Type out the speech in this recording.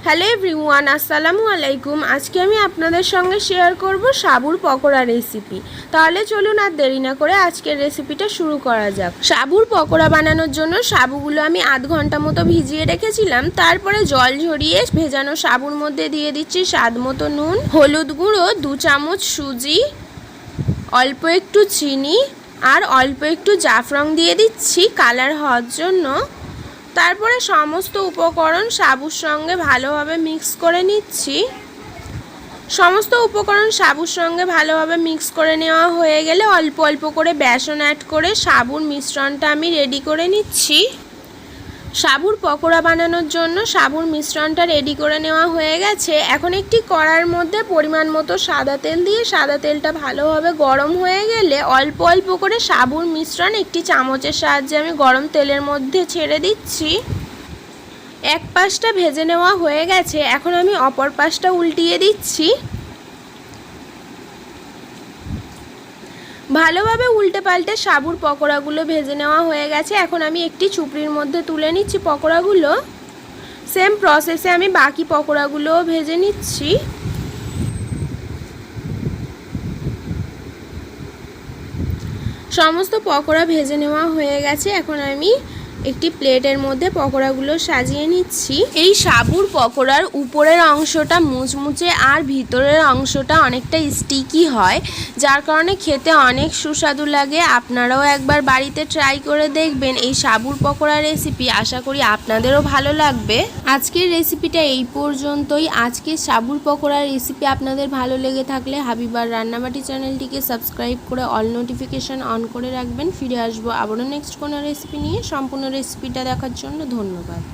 Hello everyone, আসসালামু আলাইকুম। আজকে আমি আপনাদের সঙ্গে শেয়ার করব সাবুর পকোড়া রেসিপি। তাহলে চলুন আর দেরি না করে আজকের রেসিপিটা শুরু করা যাক। সাবুর পকোড়া বানানোর জন্য সাবুগুলো আমি আধ ঘন্টা মতো ভিজিয়ে রেখেছিলাম। তারপরে জল ঝরিয়ে ভেজানো সাবুর মধ্যে দিয়ে দিচ্ছি স্বাদ মতো নুন, হলুদ গুঁড়ো, 2 চামচ সুজি, অল্প একটু চিনি আর অল্প একটু জাফরান দিয়ে দিচ্ছি কালার হওয়ার জন্য। তারপরে সমস্ত উপকরণ সাবুর সঙ্গে ভালোভাবে মিক্স করে নিচ্ছি। সমস্ত উপকরণ সাবুর সঙ্গে ভালোভাবে মিক্স করে নেওয়া হয়ে গেলে অল্প অল্প করে বেসন অ্যাড করে সাবুর মিশ্রণটা আমি রেডি করে নিচ্ছি। সাবুর পকোড়া বানানোর জন্য সাবুর মিশ্রণটা রেডি করে নেওয়া হয়ে গেছে। এখন একটি কড়ার মধ্যে পরিমাণ মতো সাদা তেল দিয়ে সাদা তেলটা ভালোভাবে গরম হয়ে গেলে অল্প অল্প করে সাবুর মিশ্রণ একটি চামচের সাহায্যে আমি গরম তেলের মধ্যে ছেড়ে দিচ্ছি। এক পাশটা ভেজে নেওয়া হয়ে গেছে, এখন আমি অপর পাশটা উল্টিয়ে দিচ্ছি। ভালোভাবে উল্টে পাল্টে সাবুর পকোড়াগুলো ভেজে নেওয়া হয়ে গেছে। এখন আমি একটি চুপড়ির মধ্যে তুলে নিচ্ছি পকোড়াগুলো। সেম প্রসেসে আমি বাকি পকোড়াগুলোও ভেজে নিচ্ছি। সমস্ত পকোড়া ভেজে নেওয়া হয়ে গেছে। এখন আমি একটি প্লেটের মধ্যে পকোড়াগুলো সাজিয়ে নিচ্ছি। এই সাবুর পকোড়ার উপরের অংশটা মুচমুচে আর ভিতরের অংশটা অনেকটা স্টিকি হয়, যার কারণে খেতে অনেক সুস্বাদু লাগে। আপনারাও একবার বাড়িতে ট্রাই করে দেখবেন এই সাবুর পকোড়া রেসিপি। আশা করি আপনাদেরও ভালো লাগবে। আজকের রেসিপিটা এই পর্যন্তই। আজকের সাবুর পকোড়া রেসিপি আপনাদের ভালো লেগে থাকলে হাবিবার রান্নাবাটি চ্যানেলটিকে সাবস্ক্রাইব করে অল নোটিফিকেশান অন করে রাখবেন। ফিরে আসবো আবারও নেক্সট কোনো রেসিপি নিয়ে। সম্পূর্ণ রেসিপিটা দেখার জন্য ধন্যবাদ।